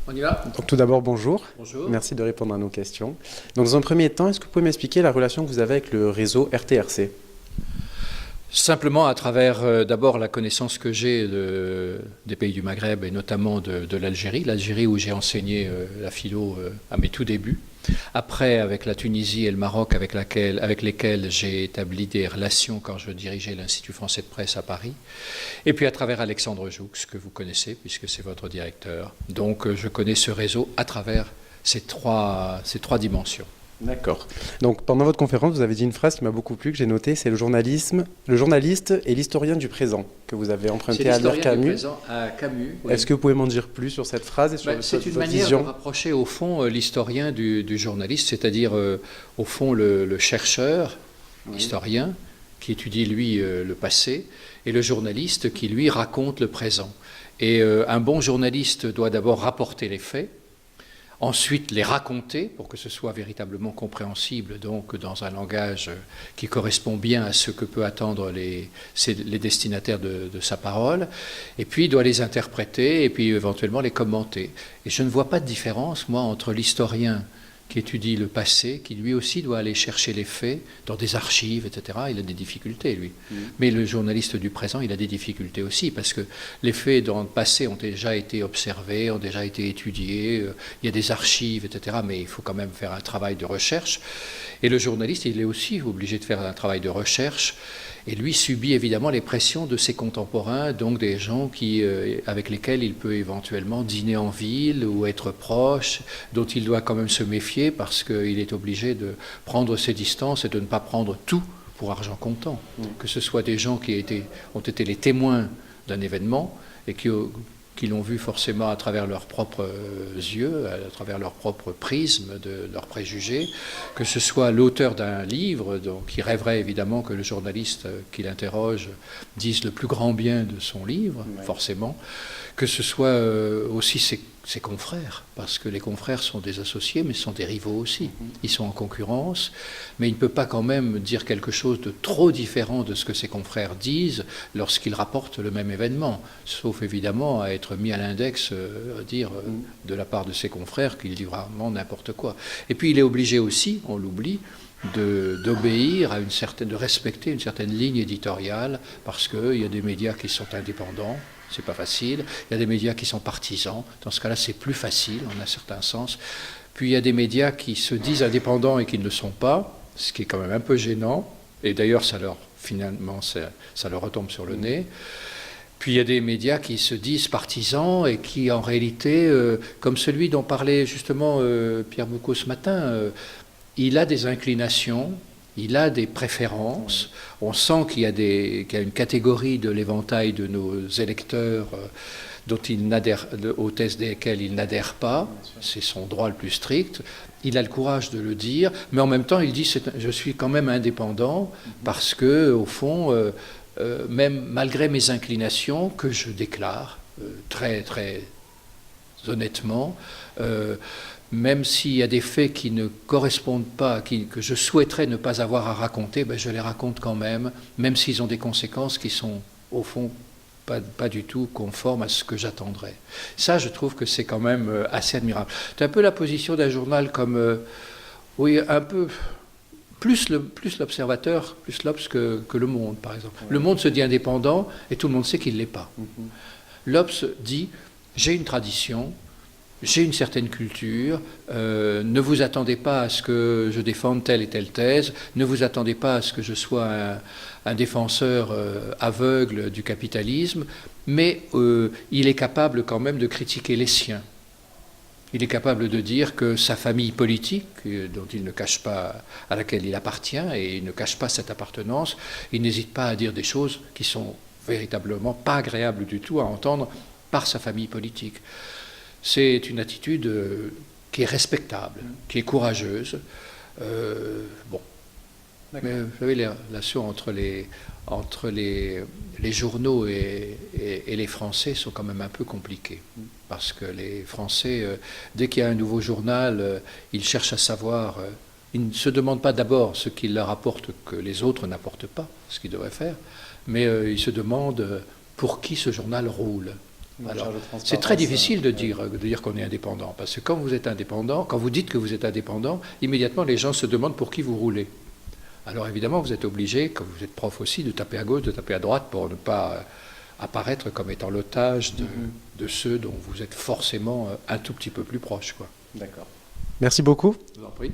On y va? Donc tout d'abord, bonjour. Bonjour. Merci de répondre à nos questions. Donc dans un premier temps, est-ce que vous pouvez m'expliquer la relation que vous avez avec le réseau RTRC? Simplement à travers d'abord la connaissance que j'ai des pays du Maghreb et notamment de l'Algérie. L'Algérie où j'ai enseigné la philo à mes tout débuts. Après avec la Tunisie et le Maroc avec lesquels j'ai établi des relations quand je dirigeais l'Institut français de presse à Paris. Et puis à travers Alexandre Joux, que vous connaissez puisque c'est votre directeur. Donc je connais ce réseau à travers ces trois dimensions. D'accord. Donc pendant votre conférence, vous avez dit une phrase qui m'a beaucoup plu, que j'ai notée, c'est le journaliste et l'historien du présent, que vous avez emprunté à Albert Camus. À Camus. Oui. Est-ce que vous pouvez m'en dire plus sur cette phrase et sur votre vision? C'est une manière de rapprocher au fond l'historien du journaliste, c'est-à-dire au fond le chercheur, historien, qui étudie lui le passé, et le journaliste qui lui raconte le présent. Et un bon journaliste doit d'abord rapporter les faits, ensuite les raconter pour que ce soit véritablement compréhensible, donc dans un langage qui correspond bien à ce que peut attendre les destinataires de sa parole, et puis il doit les interpréter et puis éventuellement les commenter. Et je ne vois pas de différence, moi, entre l'historien qui étudie le passé, qui lui aussi doit aller chercher les faits dans des archives, etc. Il a des difficultés, lui. Mais le journaliste du présent, il a des difficultés aussi, parce que les faits dans le passé ont déjà été observés, ont déjà été étudiés, il y a des archives, etc. Mais il faut quand même faire un travail de recherche. Et le journaliste, il est aussi obligé de faire un travail de recherche, et lui subit évidemment les pressions de ses contemporains, donc des gens avec lesquels il peut éventuellement dîner en ville ou être proche, dont il doit quand même se méfier parce qu'il est obligé de prendre ses distances et de ne pas prendre tout pour argent comptant. Que ce soit des gens qui ont été les témoins d'un événement et qui l'ont vu forcément à travers leurs propres yeux, à travers leur propre prisme, de leurs préjugés, que ce soit l'auteur d'un livre, donc, qui rêverait évidemment que le journaliste qui l'interroge dise le plus grand bien de son livre, forcément, que ce soit aussi ses confrères, parce que les confrères sont des associés, mais sont des rivaux aussi. Ils sont en concurrence, mais il ne peut pas quand même dire quelque chose de trop différent de ce que ses confrères disent lorsqu'ils rapportent le même événement, sauf évidemment à être mis à l'index, de la part de ses confrères qu'il dit vraiment n'importe quoi. Et puis il est obligé aussi, on l'oublie, d'obéir à de respecter une certaine ligne éditoriale, parce qu'il y a des médias qui sont indépendants. C'est pas facile. Il y a des médias qui sont partisans. Dans ce cas-là, c'est plus facile, en un certain sens. Puis il y a des médias qui se disent indépendants et qui ne le sont pas, ce qui est quand même un peu gênant. Et d'ailleurs, finalement, ça leur retombe sur le nez. Puis il y a des médias qui se disent partisans et qui, en réalité, comme celui dont parlait justement Pierre Boucaud ce matin, il a des inclinations. Il a des préférences. On sent qu'il y a une catégorie de l'éventail de nos électeurs aux thèses desquelles il n'adhère pas. C'est son droit le plus strict. Il a le courage de le dire, mais en même temps, il dit je suis quand même indépendant parce que, au fond, même malgré mes inclinations que je déclare très très honnêtement. Même s'il y a des faits qui ne correspondent pas, que je souhaiterais ne pas avoir à raconter, je les raconte quand même s'ils ont des conséquences qui sont, au fond, pas du tout conformes à ce que j'attendrais. Ça, je trouve que c'est quand même assez admirable. C'est un peu la position d'un journal comme, oui, un peu plus l'Observateur, plus l'Obs que Le Monde, par exemple. Ouais. Le Monde se dit indépendant et tout le monde sait qu'il ne l'est pas. L'Obs dit, j'ai une tradition, j'ai une certaine culture, ne vous attendez pas à ce que je défende telle et telle thèse, ne vous attendez pas à ce que je sois un défenseur aveugle du capitalisme, mais il est capable quand même de critiquer les siens. Il est capable de dire que sa famille politique, dont il ne cache pas, à laquelle il appartient, et il ne cache pas cette appartenance, il n'hésite pas à dire des choses qui sont véritablement pas agréables du tout à entendre par sa famille politique. C'est une attitude qui est respectable, qui est courageuse. Bon. Mais vous savez, les relations entre les journaux et les Français sont quand même un peu compliquées. Parce que les Français, dès qu'il y a un nouveau journal, ils cherchent à savoir. Ils ne se demandent pas d'abord ce qu'il leur apporte que les autres n'apportent pas, ce qu'ils devraient faire, mais ils se demandent pour qui ce journal roule. Alors, c'est très difficile de dire qu'on est indépendant, parce que quand vous êtes indépendant, quand vous dites que vous êtes indépendant, immédiatement les gens se demandent pour qui vous roulez. Alors évidemment, vous êtes obligé, comme vous êtes prof aussi, de taper à gauche, de taper à droite pour ne pas apparaître comme étant l'otage de ceux dont vous êtes forcément un tout petit peu plus proche, quoi. D'accord. Merci beaucoup. Je vous en prie.